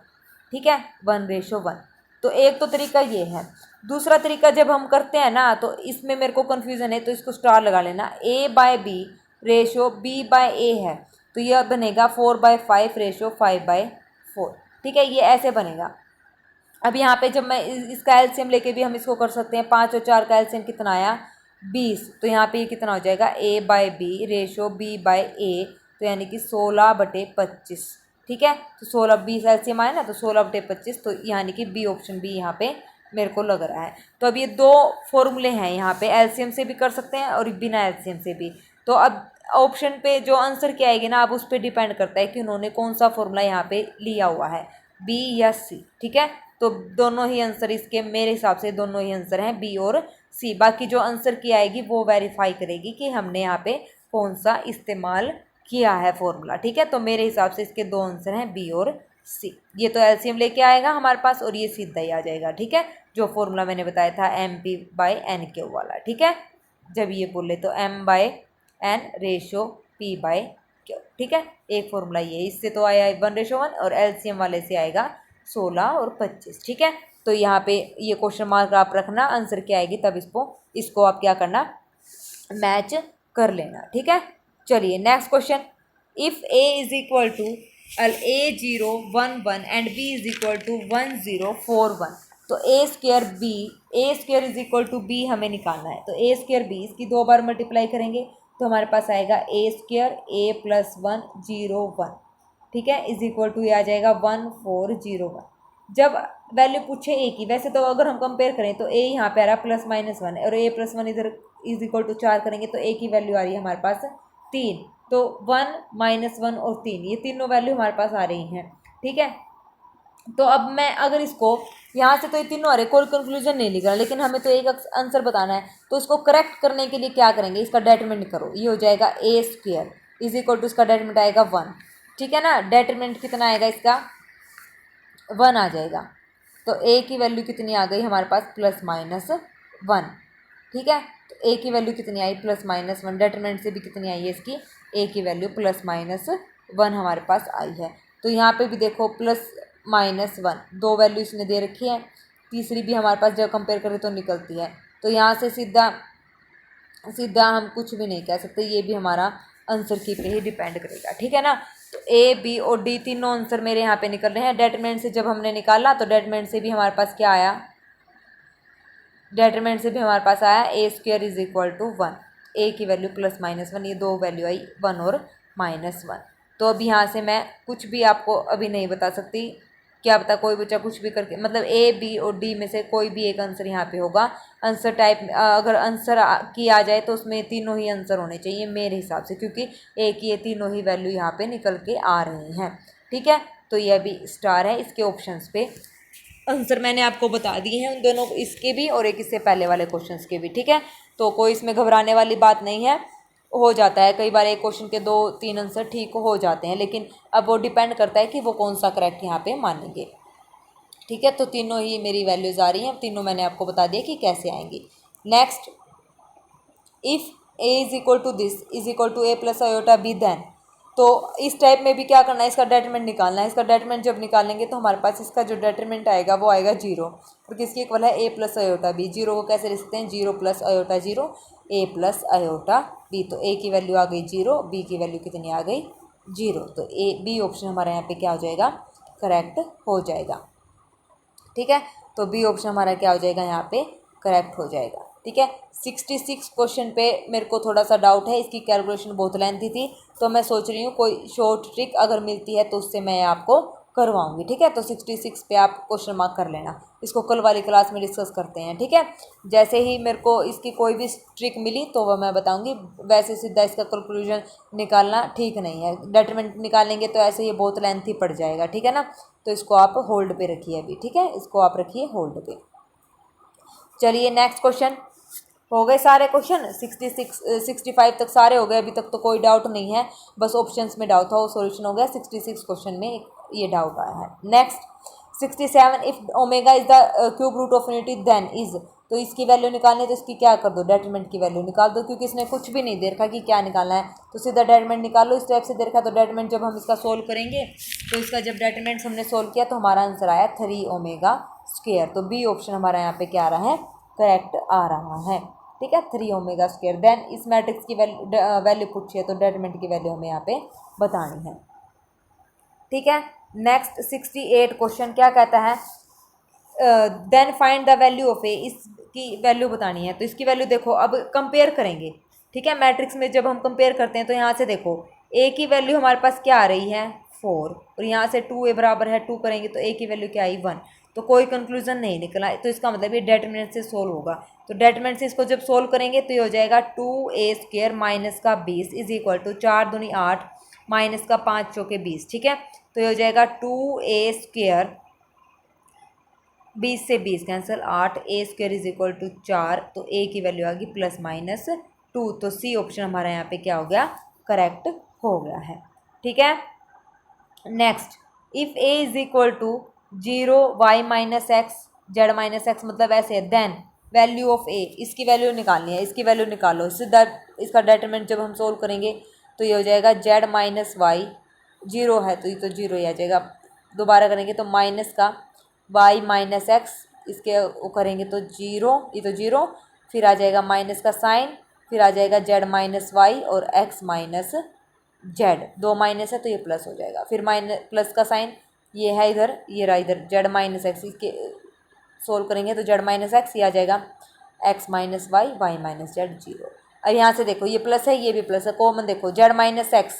ठीक है, 1:1। तो एक तो तरीका ये है। दूसरा तरीका जब हम करते हैं ना, तो इसमें मेरे को कन्फ्यूज़न है, तो इसको स्टार लगा लेना। a/b रेशो b/a है, तो यह बनेगा 4/5 रेशो 5/4। ठीक है, ये ऐसे बनेगा। अब यहाँ पे जब मैं इसका एलसीएम लेके भी हम इसको कर सकते हैं। 5 और 4 का एलसीएम कितना आया, 20, तो यहाँ पे ये कितना हो जाएगा, a/b रेशो b/a, तो यानी कि 16/25। ठीक है, तो 16-20 एलसीएम आया ना, तो 16/25, तो यानी कि बी, ऑप्शन बी यहाँ पे मेरे को लग रहा है। तो अब ये दो फॉर्मूले हैं, यहाँ पे एलसीएम से भी कर सकते हैं और बिना एलसीएम से भी। तो अब ऑप्शन पे जो आंसर क्या आएगी ना, अब उस पर डिपेंड करता है कि उन्होंने कौन सा फॉर्मूला यहाँ पे लिया हुआ है, बी या सी। ठीक है, तो दोनों ही आंसर इसके मेरे हिसाब से दोनों ही आंसर हैं, बी और सी। बाकी जो आंसर की आएगी वो वेरीफाई करेगी कि हमने यहाँ पे कौन सा इस्तेमाल किया है फॉर्मूला। ठीक है, तो मेरे हिसाब से इसके दो आंसर हैं, बी और सी। ये तो एलसीएम लेके आएगा हमारे पास और ये सीधा ही आ जाएगा। ठीक है, जो फॉर्मूला मैंने बताया था mp/n वाला। ठीक है, जब ये बोले तो m/n रेशो p/q। ठीक है, एक फॉर्मूला ये, इससे तो आया 1:1 और एलसीएम वाले से आएगा 16 और 25। ठीक है, तो यहाँ पे ये क्वेश्चन मार्क आप रखना, आंसर क्या आएगी तब इसको आप क्या करना, मैच कर लेना। ठीक है, चलिए next question. If a is equal to a011 and b is equal to 1041, तो a square is equal to b हमें निकालना है। तो a स्क्वायर b, इसकी 2 बार मल्टीप्लाई करेंगे तो हमारे पास आएगा a स्क्वायर a + 101। ठीक है, इज इक्वल टू ये आ जाएगा 1401। जब वैल्यू पूछे a की, वैसे तो अगर हम कंपेयर करें तो a यहाँ पे आ रहा +-1 और a + 1 इधर इज इक्वल टू 4 करेंगे तो a की वैल्यू आ रही है हमारे पास 3। तो 1 -1 और 3, ये तीनों वैल्यू हमारे पास आ रही हैं। ठीक है, तो अब मैं अगर इसको यहाँ से, तो ये तीनों आ रहे, कोई कंक्लूजन नहीं निकला, लेकिन हमें तो एक आंसर बताना है। तो इसको करेक्ट करने के लिए क्या करेंगे, इसका डेटरमिनेंट करो, ये हो जाएगा a square is equal to, इसका डेटरमिनेंट आएगा 1। ठीक है ना, डेटरमिनेंट कितना आएगा इसका, 1 आ जाएगा। तो a की वैल्यू कितनी आ गई हमारे पास, +-1। ठीक है, तो a की वैल्यू कितनी आई, +-1। डेटरमिनेंट से भी कितनी आई है इसकी, a की वैल्यू +-1 हमारे पास आई है। तो यहाँ पे भी देखो +-1, 2 वैल्यू इसने दे रखी है, तीसरी भी हमारे पास जब कंपेयर करें तो निकलती है। तो यहाँ से सीधा हम कुछ भी नहीं कह सकते, ये भी हमारा आंसर की पे ही डिपेंड करेगा। ठीक है ना, तो ए, बी और डी तीनों आंसर मेरे यहाँ पे निकल रहे हैं। डेटरमिनेंट से जब हमने निकाला तो डेटरमिनेंट से भी हमारे पास क्या आया, डेटरमिनेंट से भी हमारे पास आया a square is equal to 1, a की वैल्यू +-1, ये 2 वैल्यू आई 1 और -1। तो अब यहाँ से मैं कुछ भी आपको अभी नहीं बता सकती, क्या पता कोई बच्चा कुछ भी करके, मतलब a, b और d में से कोई भी एक आंसर यहाँ पे होगा। आंसर टाइप अगर आंसर की आ जाए तो उसमें तीनों ही आंसर होने चाहिए मेरे हिसाब से, क्योंकि a की ये तीनों ही वैल्यू यहाँ पे निकल के आ रही हैं। ठीक है, तो ये अभी स्टार है, इसके ऑप्शंस पे आंसर मैंने आपको बता दिए हैं, उन दोनों, इसके भी और एक इससे पहले वाले क्वेश्चंस के भी। ठीक है, तो कोई इसमें घबराने वाली बात नहीं है, हो जाता है कई बार एक क्वेश्चन के 2-3 आंसर ठीक हो जाते हैं, लेकिन अब वो डिपेंड करता है कि वो कौन सा करेक्ट यहाँ पे मानेंगे। ठीक है, तो तीनों ही मेरी वैल्यूज़ आ रही हैं, तीनों मैंने आपको बता दिया कि कैसे आएंगी। Next, if a is equal to this is equal to a + iota b, then, तो इस टाइप में भी क्या करना है, इसका डेटरमिनेंट निकालना है। इसका डेटरमिनेंट जब निकालेंगे तो हमारे पास इसका जो डेटरमिनेंट आएगा वो आएगा 0, और किसकी इक्वल है, a + आयोटा b। 0 को कैसे लिख सकते हैं, 0 + आयोटा 0, a + आयोटा b। तो a की वैल्यू आ गई 0, b की वैल्यू कितनी आ गई, 0। तो a, b ऑप्शन हमारे यहाँ पे क्या हो जाएगा, करेक्ट हो जाएगा। ठीक है, तो बी ऑप्शन हमारा क्या हो जाएगा, यहाँ पे करेक्ट हो जाएगा। ठीक है, 66 क्वेश्चन पे मेरे को थोड़ा सा डाउट है, इसकी कैलकुलेशन बहुत लेंथी थी, तो मैं सोच रही हूँ कोई शॉर्ट ट्रिक अगर मिलती है तो उससे मैं आपको करवाऊंगी। ठीक है, तो 66 पे आप क्वेश्चन मार्क कर लेना, इसको कल वाली क्लास में डिस्कस करते हैं। ठीक है, जैसे ही मेरे को इसकी कोई भी ट्रिक मिली तो वह मैं बताऊंगी, वैसे सीधा इसका कंक्लूजन निकालना ठीक नहीं है, डेटरमिनेंट निकालेंगे तो ऐसे ये बहुत लेंथी पड़ जाएगा। ठीक है ना, तो इसको आप होल्ड पे रखिए अभी। ठीक है, इसको आप रखिए होल्ड पे। चलिए नेक्स्ट क्वेश्चन, हो गए सारे क्वेश्चन 65 तक सारे हो गए, अभी तक तो कोई डाउट नहीं है, बस ऑप्शंस में डाउट था, वो सॉल्यूशन हो गया। 66 क्वेश्चन में ये डाउट आया है। Next 67, if omega is the cube root of unity then is, तो इसकी वैल्यू निकालनी है तो इसकी क्या कर दो, डेटरमिनेंट की वैल्यू निकाल दो, क्योंकि इसने कुछ भी नहीं दे रखा कि क्या निकालना है, तो सीधा डेटरमिनेंट निकाल लो। इस टाइप से दे रखा तो डेटरमिनेंट जब हम इसका सोल्व करेंगे तो इसका जब डेटरमिनेंट हमने सोल्व किया तो हमारा आंसर आया 3 ओमेगा स्क्वायर। तो बी ऑप्शन हमारा यहाँ पे क्या आ रहा है, करेक्ट आ रहा है। ठीक है, 3 ओमेगा स्क्वायर। देन इस मैट्रिक्स की वैल्यू पूछी है तो डेटरमिनेंट की वैल्यू हमें यहाँ पे बतानी है। ठीक है, नेक्स्ट 68 क्वेश्चन क्या कहता है, then find the value of A, इसकी वैल्यू बतानी है। तो इसकी वैल्यू देखो, अब कंपेयर करेंगे। ठीक है, मैट्रिक्स में जब हम कंपेयर करते हैं तो यहाँ से देखो ए की वैल्यू हमारे पास क्या आ रही है 4, और यहाँ से 2 ए बराबर है 2 करेंगे तो ए की वैल्यू क्या आई 1, तो कोई कंक्लूजन नहीं निकला, तो इसका मतलब ये डेटरमिनेंट से सोल्व होगा। तो डेटरमिनेंट से इसको जब सोल्व करेंगे तो ये हो जाएगा 2a² माइनस का 20 इज इक्वल टू 4 दूनी 8 माइनस का 5 चौके 20। ठीक है, तो ये हो जाएगा 2a², 20 से 20 cancel, 8a² is equal to 4, तो a की वैल्यू आ गई +-2, तो सी ऑप्शन हमारा यहाँ पे क्या हो गया, करेक्ट हो गया है। ठीक है, next if a is equal to 0 y minus X Z minus X, मतलब ऐसे है, देन वैल्यू ऑफ a, इसकी वैल्यू निकालनी है, इसकी वैल्यू निकालो। सीधा इसका डेटरमिनेंट जब हम सोल्व करेंगे तो ये हो जाएगा z माइनस वाई, 0 है तो ये तो 0 ही आ जाएगा। दोबारा करेंगे तो माइनस का y माइनस एक्स, इसके वो करेंगे तो 0, ये तो 0, फिर आ जाएगा माइनस का साइन, फिर आ जाएगा z माइनस वाई और x माइनस जेड, 2 माइनस है तो ये प्लस हो जाएगा, फिर माइनस प्लस का साइन ये है इधर, ये रहा इधर जेड माइनस एक्स, इसके सोल्व करेंगे तो जेड माइनस एक्स, ये आ जाएगा X minus Y, Y minus Z 0। अब यहाँ से देखो ये प्लस है ये भी प्लस है, कॉमन देखो Z minus x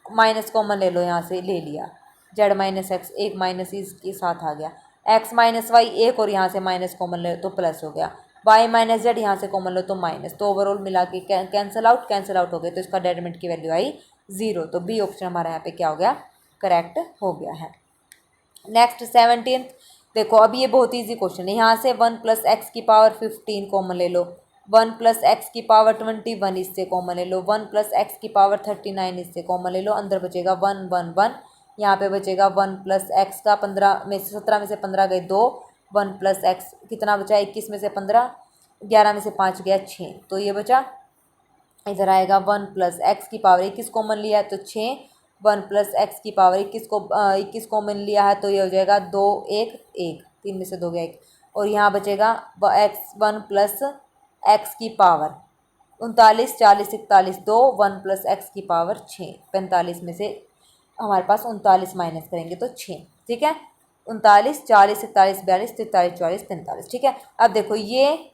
minus common ले लो, यहाँ से ले लिया जेड माइनस एक्स, एक माइनस इसके साथ आ गया, एक्स माइनस वाई एक, और यहाँ से माइनस कॉमन ले लो तो प्लस हो गया, वाई माइनस जेड यहाँ से कॉमन लो तो माइनस, तो ओवरऑल मिला के कैंसिल आउट हो गए, तो इसका डेटरमिनेंट की वैल्यू आई 0, तो बी ऑप्शन हमारा यहाँ पे क्या हो गया, करेक्ट हो गया है। नेक्स्ट 17, देखो अब ये बहुत इजी क्वेश्चन है, यहाँ से 1 + x की पावर 15 कॉमन ले लो, 1 + x की पावर 21 इससे कॉमन ले लो, 1 + x की पावर 39 इससे कॉमन ले लो, अंदर बचेगा 1 1 1, यहाँ पे बचेगा 1 + x का 15 में से 17 में से 15 गए 2, 1 + x कितना बचा 21 में से 15, 11 में से 5 गया 6, तो ये बचा, इधर आएगा 1 + x की पावर 21 कॉमन लिया है तो 6, 1 + x की पावर 21 कॉमन लिया है तो ये हो जाएगा 2 1 1, 3 में से 2 गया 1, और यहाँ बचेगा x 1 + x की पावर 39 40 41 2, 1 + x की पावर 6, 45 में से हमारे पास 39 माइनस करेंगे तो 6। ठीक है, 39 40 41 42 43 44 45। ठीक है, अब देखो ये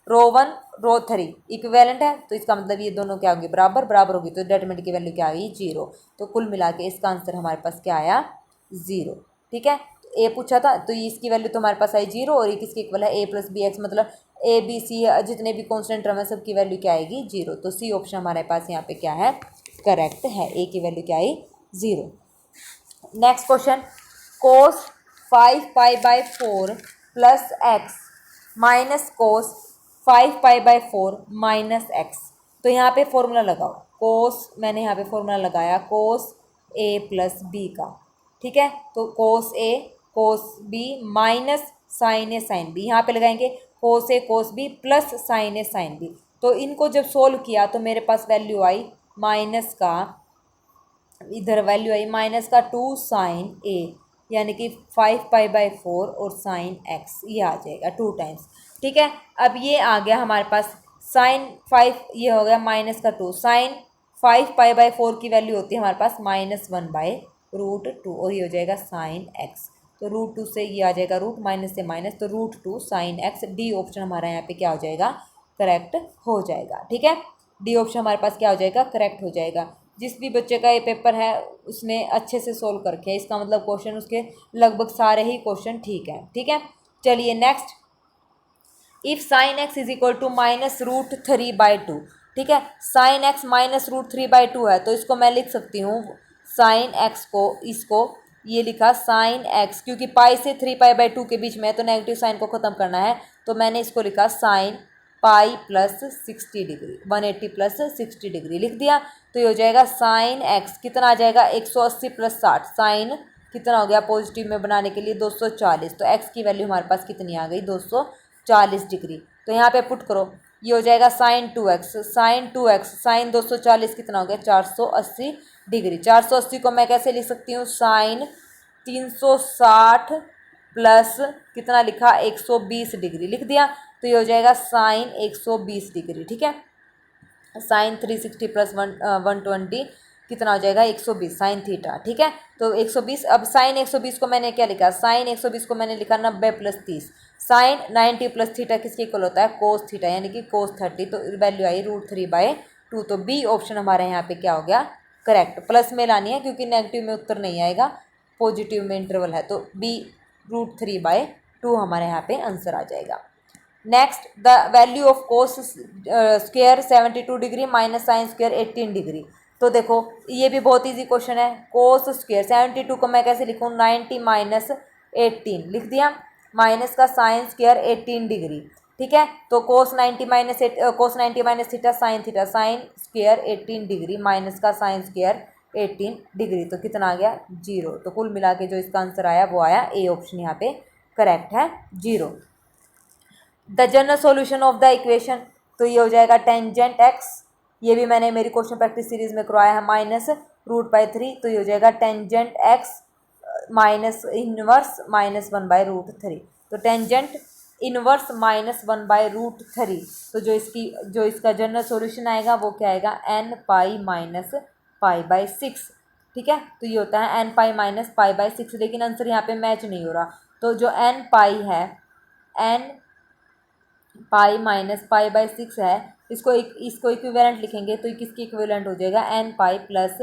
रो 1 रो 3 इक्विवेलेंट है, तो इसका मतलब ये दोनों क्या होंगे, बराबर बराबर होगी, तो डेटरमिनेंट की वैल्यू क्या आ गई 0, तो कुल मिला के इसका आंसर हमारे पास क्या आया 0। ठीक है, ए पूछा था तो इसकी वैल्यू तो हमारे पास आई 0, और ये किसके इक्वल है a + bx, मतलब a b c जितने भी कॉन्स्टेंट टर्म है सबकी वैल्यू क्या आएगी 0, तो सी ऑप्शन हमारे पास यहाँ पे क्या है, करेक्ट है, ए की वैल्यू क्या आई 0। Next question, cos 5π/4 + x minus cos 5π/4 - x, तो यहाँ पे फॉर्मूला लगाओ, कोस मैंने यहाँ पे फॉर्मूला लगाया कोस a + b का। ठीक है, तो cos a cos b minus sine a sine b, यहाँ पे लगाएंगे cos a cos b plus sine a sine b, तो इनको जब सोल्व किया तो मेरे पास वैल्यू आई माइनस का, इधर वैल्यू आई माइनस का 2 साइन a, यानी कि 5π/4 और साइन x, ये आ जाएगा 2 टाइम्स। ठीक है, अब ये आ गया हमारे पास साइन 5, ये हो गया माइनस का 2 साइन 5π/4 की वैल्यू होती है हमारे पास -1/√2, और ये हो जाएगा साइन x, तो √2 से ये आ जाएगा रूट, माइनस से माइनस, तो √2 साइन x, डी ऑप्शन हमारा यहाँ पे क्या हो जाएगा, करेक्ट हो जाएगा। ठीक है, डी ऑप्शन हमारे पास क्या हो जाएगा, करेक्ट हो जाएगा। जिस भी बच्चे का ये पेपर है उसने अच्छे से सोल्व करके, इसका मतलब क्वेश्चन उसके लगभग सारे ही क्वेश्चन ठीक है। ठीक है, चलिए next, if sine x is equal to -√3/2। ठीक है, साइन x -√3/2 है, तो इसको मैं लिख सकती हूँ साइन x को, इसको ये लिखा साइन x, क्योंकि पाई से 3π/2 के बीच में है तो नेगेटिव साइन को ख़त्म करना है, तो मैंने इसको लिखा sine pi plus 60 degree, 180 plus 60 degree लिख दिया। तो ये हो जाएगा साइन एक्स कितना आ जाएगा 180 प्लस 60, साइन कितना हो गया पॉजिटिव में बनाने के लिए 240। तो एक्स की वैल्यू हमारे पास कितनी आ गई 240 डिग्री। तो यहाँ पे पुट करो, ये हो जाएगा sign 2x, sign 2x sign 240 कितना हो गया 480 डिग्री। 480 को मैं कैसे लिख सकती हूँ, साइन 360 प्लस कितना लिखा 120 डिग्री लिख दिया। तो ये हो जाएगा साइन 120 डिग्री। ठीक है, साइन 360 प्लस 120 कितना हो जाएगा 120 साइन थीटा। ठीक है, तो 120। अब साइन 120 को मैंने क्या लिखा, साइन 120 को मैंने लिखा 90 प्लस 30। साइन 90 प्लस थीटा किसके इक्वल होता है, कोस थीटा, यानी कि कोस 30। तो वैल्यू आई √3/2। तो बी ऑप्शन हमारे यहाँ पे क्या हो गया, करेक्ट। प्लस में लानी है क्योंकि नेगेटिव में उत्तर नहीं आएगा, पॉजिटिव में इंटरवल है। तो बी √3/2 हमारे यहाँ पे आंसर आ जाएगा। Next, the value of cos square 72 degree minus sine square 18 degree. तो देखो ये भी बहुत इजी क्वेश्चन है। कोस स्क्वायर 72 को मैं कैसे लिखूँ, 90 माइनस 18 लिख दिया, माइनस का साइन स्क्वायर 18 डिग्री। ठीक है, तो कोस 90 minus theta sine theta, sine square 18 degree minus का साइन स्क्वायर 18 डिग्री। तो कितना आ गया 0। तो कुल मिला के जो इसका आंसर आया वो आया ए ऑप्शन यहाँ पे करेक्ट है 0। The general solution of the equation, तो ये हो जाएगा टेंजेंट एक्स, ये भी मैंने मेरी क्वेश्चन प्रैक्टिस सीरीज में करवाया है, माइनस √3। तो ये हो जाएगा tangent x minus inverse minus 1/√3। तो टेंजेंट इनवर्स माइनस 1/√3। तो जो इसका जनरल सॉल्यूशन आएगा वो क्या आएगा, n पाई माइनस π/6। ठीक है, तो ये होता है n पाई माइनस π/6। लेकिन आंसर यहाँ पे मैच नहीं हो रहा, तो जो n पाई है, n पाई माइनस π/6 है, इसको इक्विवेलेंट लिखेंगे तो किसकी इक्विवेलेंट हो जाएगा, n पाई प्लस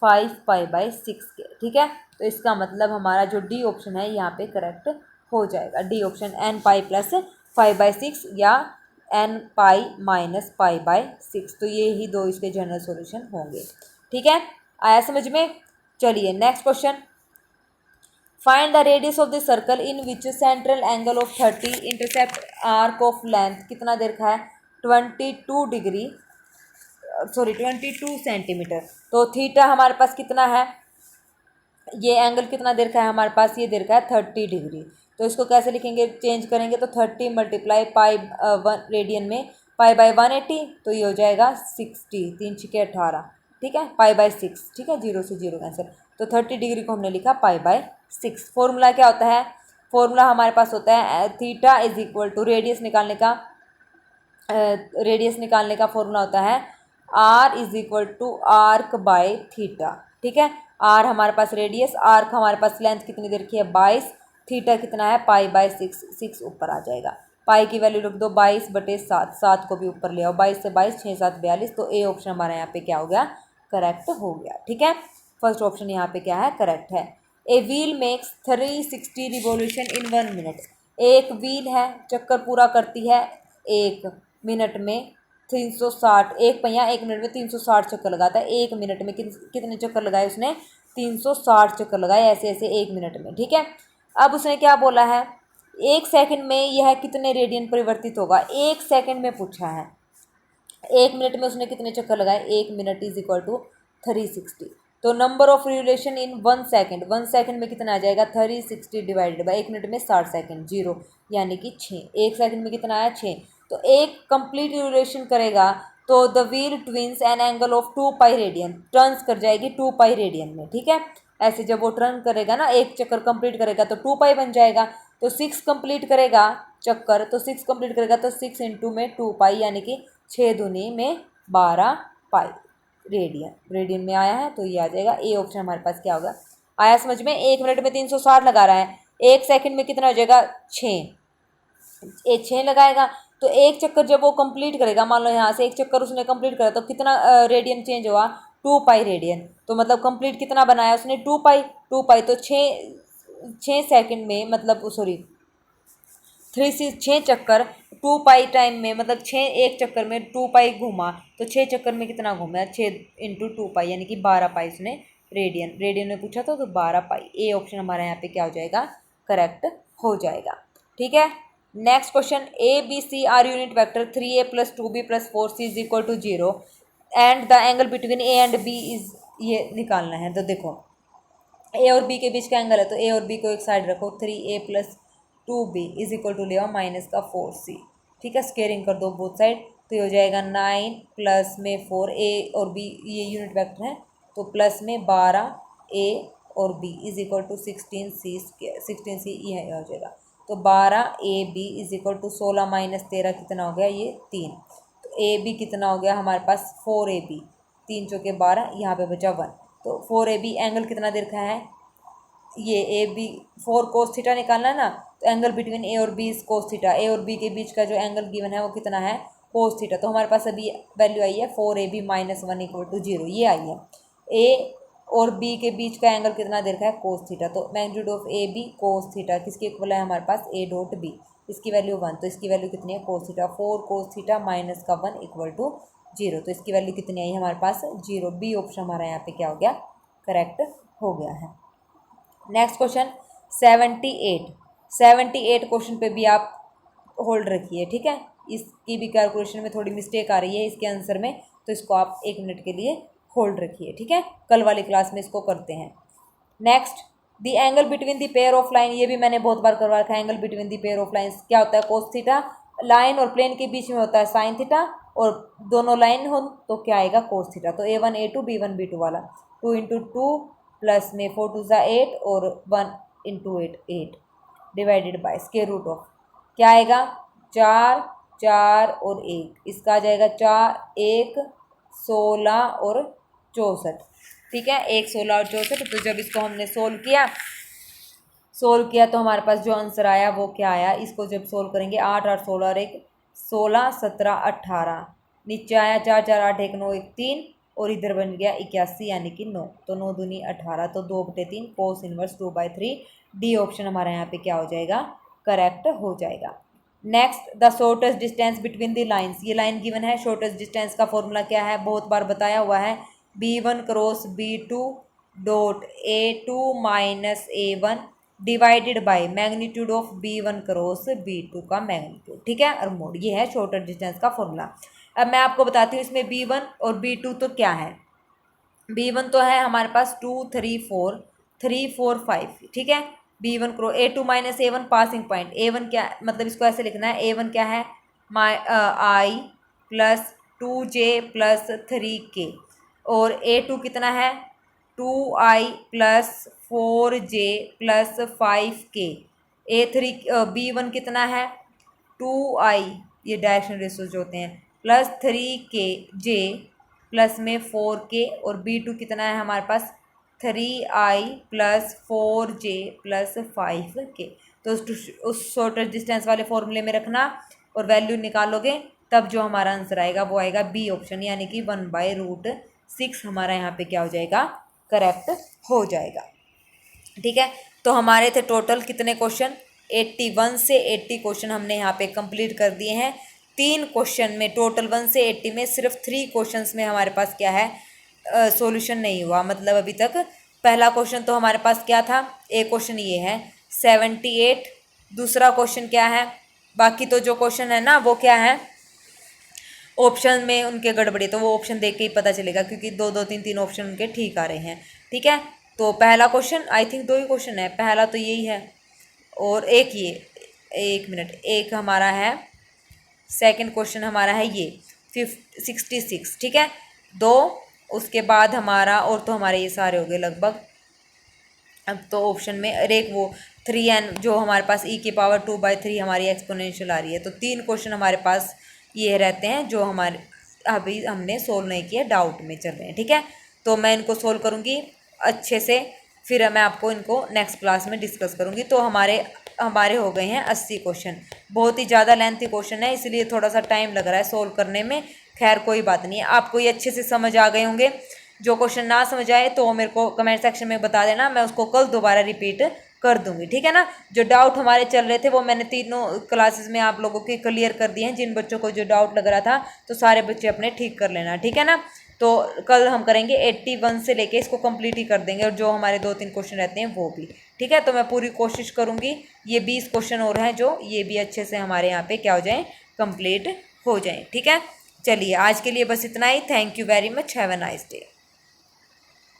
5π/6 के। ठीक है, तो इसका मतलब हमारा जो डी ऑप्शन है यहाँ पे करेक्ट हो जाएगा, D option n pi plus 5/6 या n पाई माइनस π/6। तो ये ही दो इसके जनरल सॉल्यूशन होंगे। ठीक है, आया समझ में। चलिए next question, find the radius of the circle in which central angle of 30 intercept arc of length कितना दे रखा है 22 डिग्री, सॉरी 22 सेंटीमीटर। तो थीटा हमारे पास कितना है, ये एंगल कितना दे रखा है हमारे पास, ये दे रखा है 30 डिग्री। तो इसको कैसे लिखेंगे, चेंज करेंगे तो 30 मल्टीप्लाई π रेडियन में π/180। तो ये हो जाएगा 60, 3 × 18। ठीक है, π/6। ठीक है, 0 से 0 कैंसिल। तो 30 डिग्री को हमने लिखा π/6। फॉर्मूला क्या होता है, फॉर्मूला हमारे पास होता है theta is equal to radius निकालने का फॉर्मूला होता है r is equal to arc by theta. ठीक है, r हमारे पास रेडियस, आर्क हमारे पास लेंथ कितनी दे रखी है 22, थीटा कितना है π/6, 6 ऊपर आ जाएगा। पाई की वैल्यू रख दो 22/7, 7 को भी ऊपर ले आओ, 22 से 22 6 7 42। तो ए ऑप्शन हमारा यहाँ पे क्या हो गया, करेक्ट हो गया। ठीक है, फर्स्ट ऑप्शन यहाँ पे क्या है, करेक्ट है। A wheel makes 360 revolution in 1 minute. एक व्हील है, चक्कर पूरा करती है 1 मिनट में 360, एक पहिया 1 मिनट में 360 चक्कर लगाता है। 1 मिनट में कितने चक्कर लगाए उसने, 360 चक्कर लगाए, ऐसे ऐसे 1 मिनट में। ठीक है, अब उसने क्या बोला है, 1 सेकंड में यह कितने रेडियन परिवर्तित होगा, 1 सेकंड में पूछा है। 1 मिनट में उसने कितने चक्कर लगाए, 1 मिनट इज इक्वल टू 360। तो नंबर ऑफ रिवोल्यूशन इन 1 सेकंड, 1 सेकंड में कितना आ जाएगा 360 डिवाइडेड बाई 1 मिनट में 60 सेकंड, 0 यानी कि 6। 1 सेकंड में कितना आया 6। तो एक कंप्लीट रिवोल्यूशन करेगा तो the wheel twins an angle of 2π radian, turns कर जाएगी 2π रेडियन में। ठीक है, ऐसे जब वो टर्न करेगा ना, एक चक्कर कंप्लीट करेगा तो 2π बन जाएगा। तो 6 कंप्लीट करेगा चक्कर, तो 6 कंप्लीट करेगा तो 6 इंटू में 2π यानी कि 6 दूनी में 12π रेडियन में आया है। तो ये आ जाएगा ए ऑप्शन हमारे पास क्या होगा, आया समझ में। 1 मिनट में 360 लगा रहा है, 1 सेकंड में कितना हो जाएगा 6 लगाएगा। तो एक चक्कर जब वो कंप्लीट करेगा, मान लो यहाँ से एक चक्कर उसने कंप्लीट करा तो कितना रेडियन चेंज हुआ 2π रेडियन। तो मतलब कंप्लीट कितना बनाया उसने 2π। तो 6 सेकंड में मतलब सॉरी 6 चक्कर 2π टाइम में, मतलब 1 चक्कर में 2π घूमा तो 6 चक्कर में कितना घूमा 6 इंटू 2π यानी कि 12π उसने रेडियन में पूछा था। तो 12π ए ऑप्शन हमारा यहाँ पे क्या हो जाएगा, करेक्ट हो जाएगा। ठीक है, next question, A B C are unit vector 3a + 2b + 4c = 0 and the angle between A and B is, ये निकालना है। तो देखो ए और बी के बीच का एंगल है, तो ए और बी को एक साइड रखो, 3a + 2b = ले आओ -4c, ठीक है। स्केयरिंग कर दो बोथ साइड, तो ये हो जाएगा 9 प्लस में 4, ए और बी ये यूनिट वेक्टर है, तो प्लस में 12a और b = 16c, 16c ये हो जाएगा। तो 12ab = 16 - 13 कितना हो गया, ये 3। तो ए बी कितना हो गया हमारे पास, 4ab, 3 चौके 12, यहाँ पे बचा 1। तो 4ab एंगल कितना दे रखा है, ये ए बी 4 cos थीटा निकालना है ना, तो एंगल बिटवीन ए और बी इज cos थीटा। ए और बी के बीच का जो एंगल गिवन है वो कितना है, cos थीटा। तो हमारे पास अभी वैल्यू आई है 4ab - 1 = 0, ये आई है। ए और बी के बीच का एंगल कितना दे रखा है, cos थीटा। तो magnitude of A B cos theta किसके इक्वल है हमारे पास, a डॉट बी, इसकी वैल्यू 1, तो इसकी वैल्यू कितनी है, cos थीटा। 4 cos थीटा -1 = 0, तो इसकी वैल्यू कितनी आई हमारे पास, 0। बी ऑप्शन हमारा यहाँ पे क्या हो गया, करेक्ट हो गया है। नेक्स्ट क्वेश्चन 78 क्वेश्चन पे भी आप होल्ड रखिए, ठीक है। इसकी भी कैलकुलेशन में थोड़ी मिस्टेक आ रही है इसके आंसर में, तो इसको आप 1 मिनट के लिए होल्ड रखिए, ठीक है। कल वाली क्लास में इसको करते हैं। Next, the angle between the pair of line, ये भी मैंने बहुत बार करवा रखा है। Angle between the pair of lines क्या होता है, cos थीटा। लाइन और प्लेन के बीच में होता है sin थीटा, और दोनों लाइन हो तो क्या आएगा, cos थीटा। तो a1 a2 b1 b2 वाला 2 × 2 प्लस में 4 × 2 = 8 और 1 × 8 8 divided by square root of क्या आएगा, 4 4 और 1, इसका आ जाएगा 4 1 16 और 64, ठीक है। 1 16 और 64। तो जब इसको हमने सोल्व किया तो हमारे पास जो आंसर आया वो क्या आया, इसको जब सोल्व करेंगे 8 8 16 और 1 16 17 18, नीचे आया 4 4 8 1 9 1 3, और इधर बन गया 81 यानी कि 9, तो 9 दूनी 18, तो 2/3 cos इनवर्स 2/3। डी ऑप्शन हमारा यहाँ पे क्या हो जाएगा, करेक्ट हो जाएगा। Next, the shortest distance between the lines, ये लाइन गिवन है। शॉर्टेस्ट डिस्टेंस का फॉर्मूला क्या है, बहुत बार बताया हुआ है, b1 cross b2 dot a2 minus a1 divided by magnitude of b1 cross b2 का मैग्नीट्यूड, ठीक है, और मोड। ये है शॉर्टेस्ट डिस्टेंस का फॉर्मूला। अब मैं आपको बताती हूँ इसमें b1 और b2 तो क्या है। b1 तो है हमारे पास 2 3 4 3 4 5, ठीक है। b1 cross a2 minus a1 passing point, a1 क्या मतलब इसको ऐसे लिखना है, a1 क्या है, i plus 2j plus 3k, और a2 कितना है, 2i plus 4j plus 5k, a3 b1 कितना है, 2i, ये डायरेक्शन रेशियोज होते हैं, प्लस 3kj प्लस में 4k, और b2 कितना है हमारे पास, 3i plus 4j plus 5k। तो उस शॉर्टेस्ट डिस्टेंस वाले फॉर्मूले में रखना और वैल्यू निकालोगे, तब जो हमारा आंसर आएगा वो आएगा बी ऑप्शन, यानी कि 1/√6 हमारा यहाँ पे क्या हो जाएगा, करेक्ट हो जाएगा, ठीक है। तो हमारे थे टोटल कितने क्वेश्चन, 81 से 80 क्वेश्चन हमने यहाँ पे कंप्लीट कर दिए हैं। 3 क्वेश्चन में, टोटल 1 से 80 में सिर्फ 3 क्वेश्चंस में हमारे पास क्या है, सॉल्यूशन नहीं हुआ। मतलब अभी तक पहला क्वेश्चन तो हमारे पास क्या था, एक क्वेश्चन ये है 78, दूसरा क्वेश्चन क्या है, बाकी तो जो क्वेश्चन है ना वो क्या है, ऑप्शन में उनके गड़बड़ी, तो वो ऑप्शन देख के ही पता चलेगा, क्योंकि 2 2 3 3 ऑप्शन उनके ठीक आ रहे हैं, ठीक है। तो पहला question, I think 2 he question है, पहला तो यही है, और एक ये, एक मिनट, एक हमारा है, सेकंड क्वेश्चन हमारा है ये 66, ठीक है, 2, उसके बाद हमारा, और तो हमारे ये सारे हो गए लगभग। अब तो ऑप्शन में एक वो 3n जो हमारे पास e⁻²/3 हमारी एक्सपोनेंशियल आ रही है। तो 3 क्वेश्चन हमारे पास ये रहते हैं जो हमारे अभी हमने सोल्व नहीं किया, डाउट में चल रहे हैं, ठीक है। तो मैं इनको सोल्व करूँगी अच्छे से, फिर मैं आपको इनको नेक्स्ट क्लास में डिस्कस करूँगी। तो हमारे हो गए हैं 80 क्वेश्चन, बहुत ही ज़्यादा लेंथी क्वेश्चन है, इसलिए थोड़ा सा टाइम लग रहा है सोल्व करने में। खैर कोई बात नहीं है, आपको ये अच्छे से समझ आ गए होंगे। जो क्वेश्चन ना समझ आए तो मेरे को कमेंट सेक्शन में बता देना, मैं उसको कल दोबारा रिपीट कर दूंगी, ठीक है ना। जो डाउट हमारे चल रहे थे वो मैंने तीनों क्लासेस में आप लोगों के क्लियर कर दिए हैं। जिन बच्चों को जो डाउट लग रहा था तो सारे बच्चे अपने ठीक कर लेना, ठीक है ना। तो तो कल हम करेंगे 81 से लेके इसको कंप्लीट ही कर देंगे, और जो हमारे 2-3 क्वेश्चन रहते हैं वो भी। ठीक है, तो मैं पूरी कोशिश करूँगी ये 20 क्वेश्चन और हैं जो ये भी अच्छे से हमारे यहाँ पे क्या हो जाएँ, कंप्लीट हो जाएँ। ठीक है, चलिए आज के लिए बस इतना ही। Thank you very much, have a nice day.